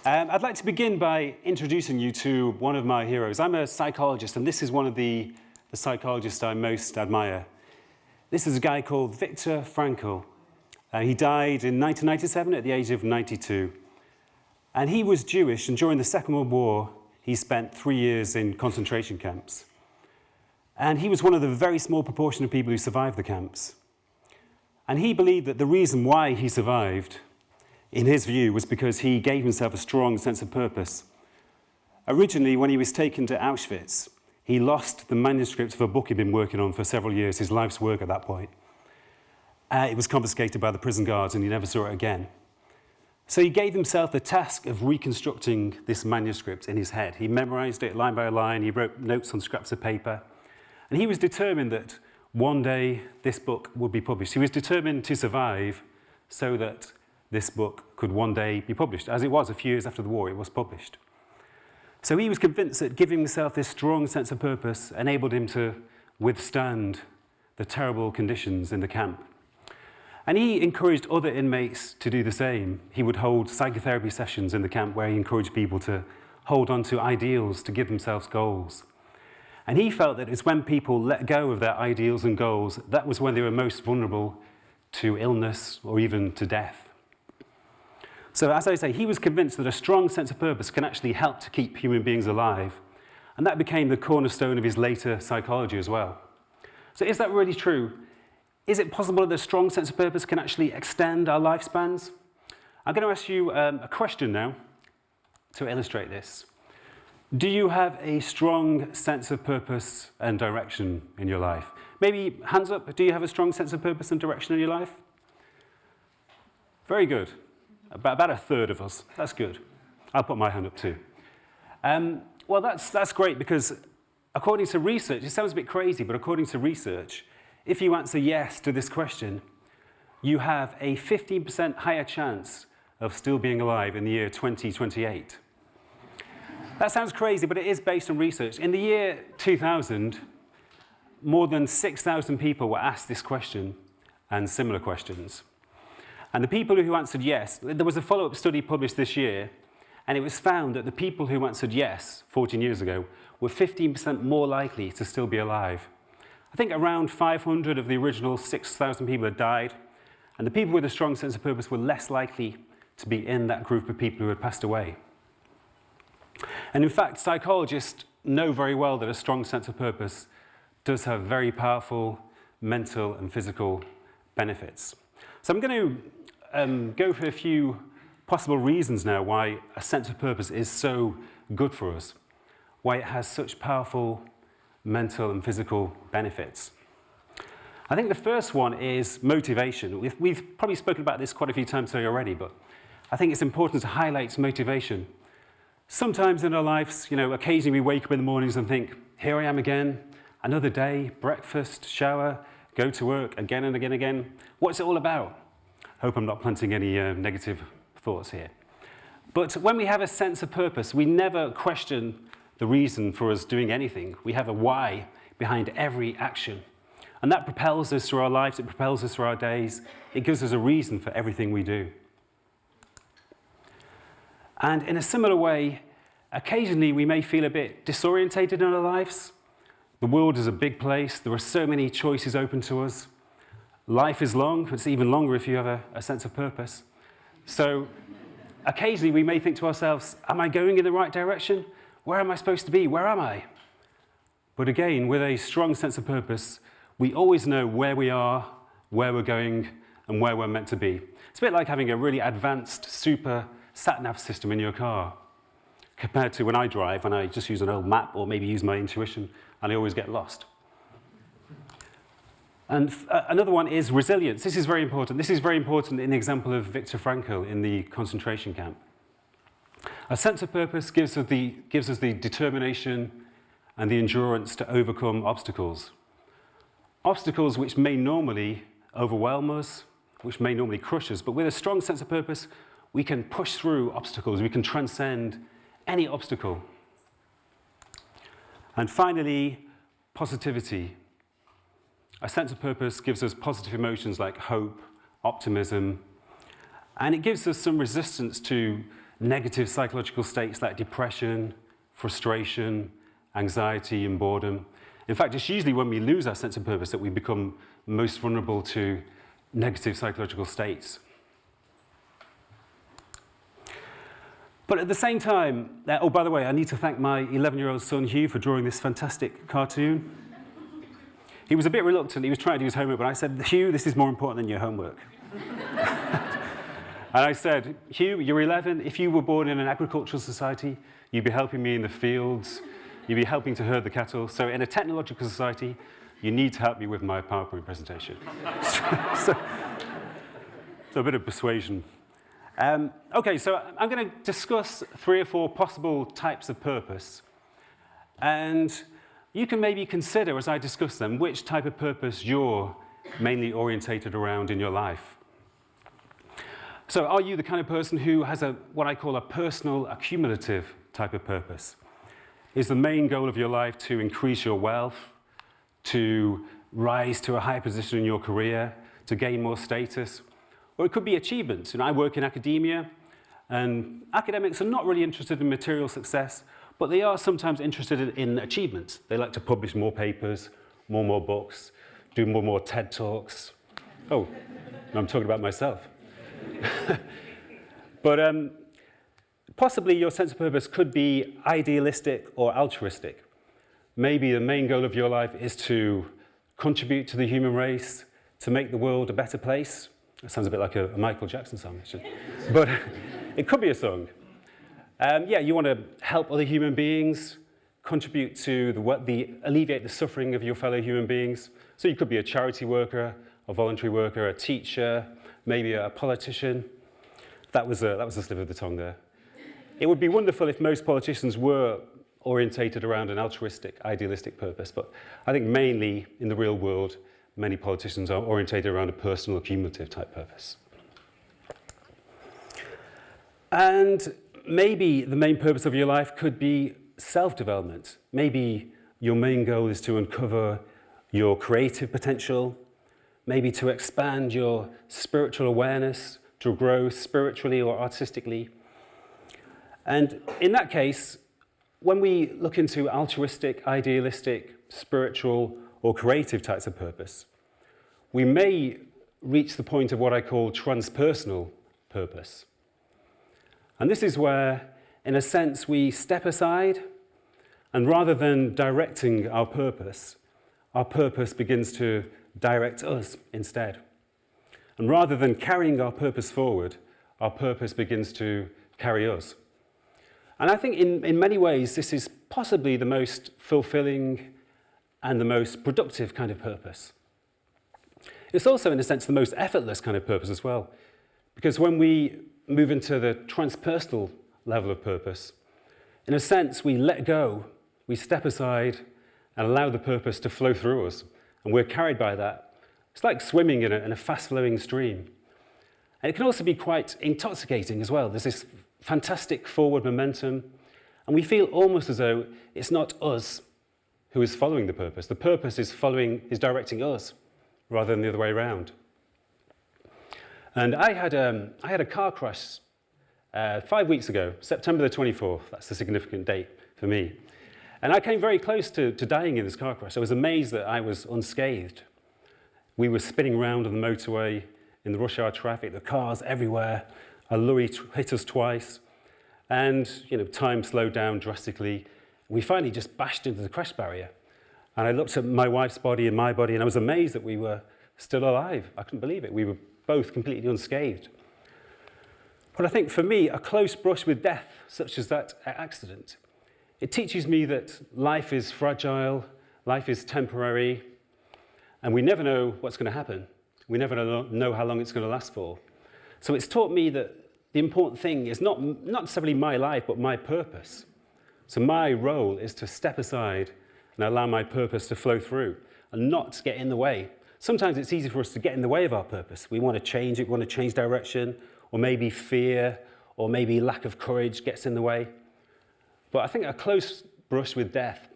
I'd like to begin by introducing you to one of my heroes. I'm a psychologist, and this is one of the psychologists I most admire. This is a guy called Viktor Frankl. He died in 1997 at the age of 92. And he was Jewish, and during the Second World War, he spent 3 years in concentration camps. And he was one of the very small proportion of people who survived the camps. And he believed that the reason why he survived, in his view, was because he gave himself a strong sense of purpose. Originally, when he was taken to Auschwitz, he lost the manuscript of a book he'd been working on for several years, his life's work at that point. It was confiscated by the prison guards, and he never saw it again. So he gave himself the task of reconstructing this manuscript in his head. He memorized it line by line, he wrote notes on scraps of paper, and he was determined that one day this book would be published. He was determined to survive so that this book could one day be published. As it was, a few years after the war, it was published. So he was convinced that giving himself this strong sense of purpose enabled him to withstand the terrible conditions in the camp. And he encouraged other inmates to do the same. He would hold psychotherapy sessions in the camp where he encouraged people to hold on to ideals, to give themselves goals. And he felt that it's when people let go of their ideals and goals, that was when they were most vulnerable to illness or even to death. So as I say, he was convinced that a strong sense of purpose can actually help to keep human beings alive. And that became the cornerstone of his later psychology as well. So is that really true? Is it possible that a strong sense of purpose can actually extend our lifespans? I'm going to ask you a question now to illustrate this. Do you have a strong sense of purpose and direction in your life? Maybe hands up, do you have a strong sense of purpose and direction in your life? Very good. About a third of us. That's good. I'll put my hand up too. Well, that's great because according to research, it sounds a bit crazy, but according to research, if you answer yes to this question, you have a 15% higher chance of still being alive in the year 2028. That sounds crazy, but it is based on research. In the year 2000, more than 6,000 people were asked this question and similar questions. And the people who answered yes, there was a follow-up study published this year, and it was found that the people who answered yes 14 years ago were 15% more likely to still be alive. I think around 500 of the original 6,000 people had died, and the people with a strong sense of purpose were less likely to be in that group of people who had passed away. And in fact, psychologists know very well that a strong sense of purpose does have very powerful mental and physical benefits. So I'm going to go for a few possible reasons now why a sense of purpose is so good for us, why it has such powerful mental and physical benefits. I think the first one is motivation. We've probably spoken about this quite a few times today already, but I think it's important to highlight motivation. Sometimes in our lives, occasionally we wake up in the mornings and think, here I am again, another day, breakfast, shower, go to work again and again and again. What's it all about? Hope I'm not planting any negative thoughts here. But when we have a sense of purpose, we never question the reason for us doing anything. We have a why behind every action. And that propels us through our lives, it propels us through our days. It gives us a reason for everything we do. And in a similar way, occasionally we may feel a bit disorientated in our lives. The world is a big place. There are so many choices open to us. Life is long, but it's even longer if you have a sense of purpose. So occasionally we may think to ourselves, am I going in the right direction? Where am I supposed to be? Where am I? But again, with a strong sense of purpose, we always know where we are, where we're going, and where we're meant to be. It's a bit like having a really advanced, super sat-nav system in your car, compared to when I drive and I just use an old map or maybe use my intuition, and I always get lost. And another one is resilience. This is very important. This is very important in the example of Viktor Frankl in the concentration camp. A sense of purpose gives us the determination and the endurance to overcome obstacles. Obstacles which may normally overwhelm us, which may normally crush us, but with a strong sense of purpose, we can push through obstacles, we can transcend any obstacle. And finally, positivity. A sense of purpose gives us positive emotions like hope, optimism, and it gives us some resistance to negative psychological states like depression, frustration, anxiety, and boredom. In fact, it's usually when we lose our sense of purpose that we become most vulnerable to negative psychological states. But at the same time, oh, by the way, I need to thank my 11-year-old son, Hugh, for drawing this fantastic cartoon. He was a bit reluctant. He was trying to do his homework, but I said, Hugh, this is more important than your homework. And I said, Hugh, you're 11. If you were born in an agricultural society, you'd be helping me in the fields. You'd be helping to herd the cattle. So in a technological society, you need to help me with my PowerPoint presentation. so a bit of persuasion. Okay, so I'm going to discuss 3 or 4 possible types of purpose. And you can maybe consider, as I discuss them, which type of purpose you're mainly orientated around in your life. So are you the kind of person who has what I call a personal accumulative type of purpose? Is the main goal of your life to increase your wealth, to rise to a higher position in your career, to gain more status? Or it could be achievements. I work in academia, and academics are not really interested in material success, but they are sometimes interested in achievements. They like to publish more papers, more books, do more TED Talks. Oh, I'm talking about myself. But possibly your sense of purpose could be idealistic or altruistic. Maybe the main goal of your life is to contribute to the human race, to make the world a better place. That sounds a bit like a Michael Jackson song, actually. But it could be a song. Yeah, you want to help other human beings, contribute to alleviate the suffering of your fellow human beings. So you could be a charity worker, a voluntary worker, a teacher, maybe a politician. That was a slip of the tongue there. It would be wonderful if most politicians were orientated around an altruistic, idealistic purpose, but I think mainly in the real world, many politicians are orientated around a personal, accumulative type purpose. And maybe the main purpose of your life could be self-development. Maybe your main goal is to uncover your creative potential, maybe to expand your spiritual awareness, to grow spiritually or artistically. And in that case, when we look into altruistic, idealistic, spiritual, or creative types of purpose, we may reach the point of what I call transpersonal purpose. And this is where, in a sense, we step aside, and rather than directing our purpose begins to direct us instead. And rather than carrying our purpose forward, our purpose begins to carry us. And I think in many ways, this is possibly the most fulfilling and the most productive kind of purpose. It's also, in a sense, the most effortless kind of purpose as well. Because when we move into the transpersonal level of purpose, in a sense, we let go, we step aside, and allow the purpose to flow through us. And we're carried by that. It's like swimming in a fast-flowing stream. And it can also be quite intoxicating as well. There's this fantastic forward momentum, and we feel almost as though it's not us who is following the purpose. The purpose is directing us, rather than the other way around. And I had a car crash 5 weeks ago, September the 24th. That's a significant date for me. And I came very close to dying in this car crash. I was amazed that I was unscathed. We were spinning around on the motorway in the rush hour traffic, the cars everywhere. A lorry hit us twice, and time slowed down drastically. We finally just bashed into the crash barrier. And I looked at my wife's body and my body, and I was amazed that we were still alive. I couldn't believe it. We were both completely unscathed. But I think for me, a close brush with death, such as that accident, it teaches me that life is fragile, life is temporary, and we never know what's going to happen. We never know how long it's going to last for. So it's taught me that the important thing is not necessarily my life, but my purpose. So my role is to step aside and allow my purpose to flow through and not get in the way. Sometimes it's easy for us to get in the way of our purpose. We want to change it, we want to change direction, or maybe fear, or maybe lack of courage gets in the way. But I think a close brush with death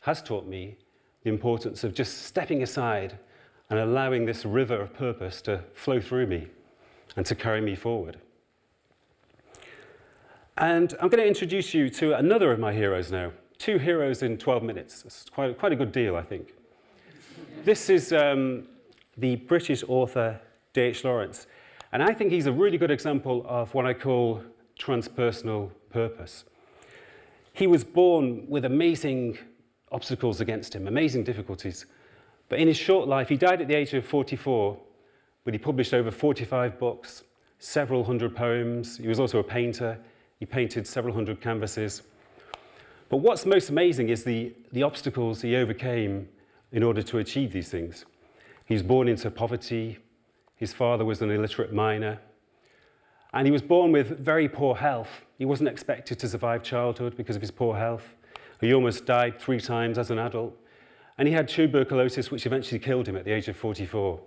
has taught me, the importance of just stepping aside and allowing this river of purpose to flow through me and to carry me forward. And I'm going to introduce you to another of my heroes now. 2 heroes in 12 minutes. It's quite a good deal, I think. This is the British author D.H. Lawrence. And I think he's a really good example of what I call transpersonal purpose. He was born with amazing obstacles against him, amazing difficulties. But in his short life, he died at the age of 44, but he published over 45 books, several hundred poems. He was also a painter. He painted several hundred canvases. But what's most amazing is the obstacles he overcame in order to achieve these things. He was born into poverty. His father was an illiterate miner. And he was born with very poor health. He wasn't expected to survive childhood because of his poor health. He almost died 3 times as an adult. And he had tuberculosis, which eventually killed him at the age of 44.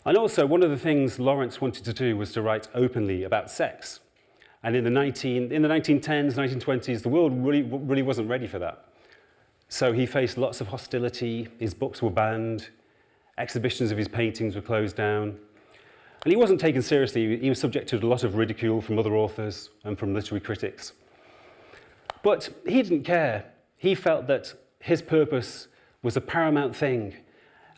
And also, one of the things Lawrence wanted to do was to write openly about sex. And in the 1910s, 1920s, the world really wasn't ready for that. So he faced lots of hostility. His books were banned. Exhibitions of his paintings were closed down. And he wasn't taken seriously. He was subjected to a lot of ridicule from other authors and from literary critics. But he didn't care. He felt that his purpose was a paramount thing.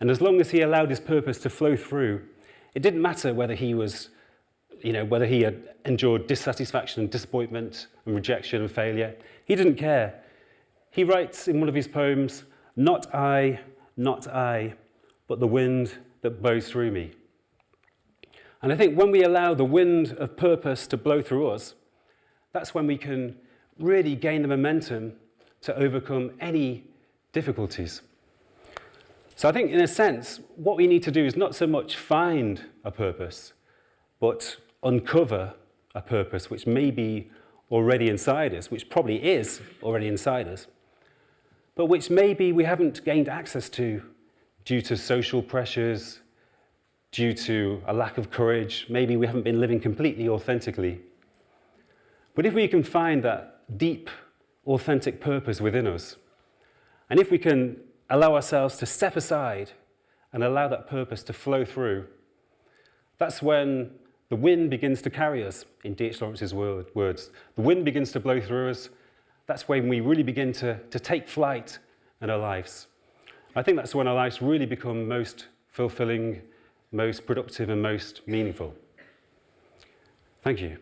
And as long as he allowed his purpose to flow through, it didn't matter whether he was, whether he had endured dissatisfaction and disappointment and rejection and failure. He didn't care. He writes in one of his poems, not I, but the wind that blows through me. And I think when we allow the wind of purpose to blow through us, that's when we can really gain the momentum to overcome any difficulties. So I think, in a sense, what we need to do is not so much find a purpose, but uncover a purpose which may be already inside us, which probably is already inside us, but which maybe we haven't gained access to due to social pressures, due to a lack of courage. Maybe we haven't been living completely authentically. But if we can find that deep, authentic purpose within us, and if we can allow ourselves to step aside and allow that purpose to flow through, that's when the wind begins to carry us, in D.H. Lawrence's words. The wind begins to blow through us. That's when we really begin to take flight in our lives. I think that's when our lives really become most fulfilling, most productive, and most meaningful. Thank you.